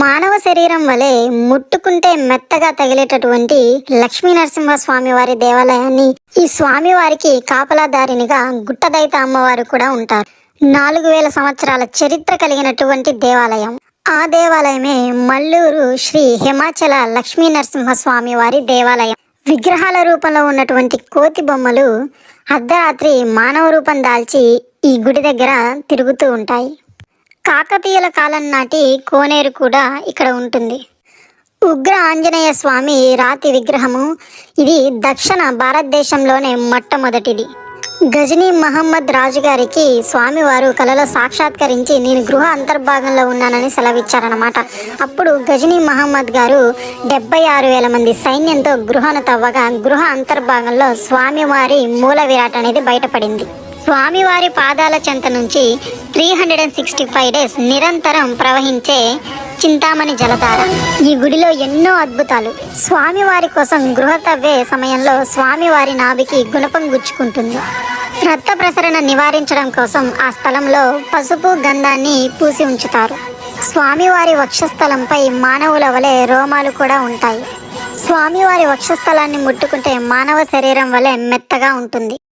మానవ శరీరం వలె ముట్టుకుంటే మెత్తగా తగిలేటటువంటి లక్ష్మీ నరసింహస్వామి వారి దేవాలయాన్ని ఈ స్వామివారికి కాపలాదారినిగా గుట్టదైత అమ్మవారు కూడా ఉంటారు. 4000 సంవత్సరాల చరిత్ర కలిగినటువంటి దేవాలయం. ఆ దేవాలయమే మల్లూరు శ్రీ హిమాచల లక్ష్మీ నరసింహస్వామి వారి దేవాలయం. విగ్రహాల రూపంలో ఉన్నటువంటి కోతి బొమ్మలు అర్ధరాత్రి మానవ రూపం దాల్చి ఈ గుడి దగ్గర తిరుగుతూ ఉంటాయి. కాకతీయుల కాలం నాటి కోనేరు కూడా ఇక్కడ ఉంటుంది. ఉగ్ర ఆంజనేయ స్వామి రాతి విగ్రహము. ఇది దక్షిణ భారతదేశంలోనే మొట్టమొదటిది. గజనీ మహమ్మద్ రాజు గారికి స్వామివారు కలలో సాక్షాత్కరించి నేను గృహ అంతర్భాగంలో ఉన్నానని సెలవిచ్చారనమాట. అప్పుడు గజనీ మహమ్మద్ గారు 76,000 మంది సైన్యంతో గృహను తవ్వగా గృహ అంతర్భాగంలో స్వామివారి మూల విరాట్ అనేది బయటపడింది. స్వామివారి పాదాల చెంత నుంచి 365 డేస్ నిరంతరం ప్రవహించే చింతామణి జలధార. ఈ గుడిలో ఎన్నో అద్భుతాలు. స్వామివారి కోసం గృహ తవ్వే సమయంలో స్వామివారి నాభికి గుణపం గుచ్చుకుంటుంది. రక్త ప్రసరణ నివారించడం కోసం ఆ స్థలంలో పసుపు గంధాన్ని పూసి ఉంచుతారు. స్వామివారి వక్షస్థలంపై మానవుల వలె రోమాలు కూడా ఉంటాయి. స్వామివారి వక్షస్థలాన్ని ముట్టుకుంటే మానవ శరీరం వలె మెత్తగా ఉంటుంది.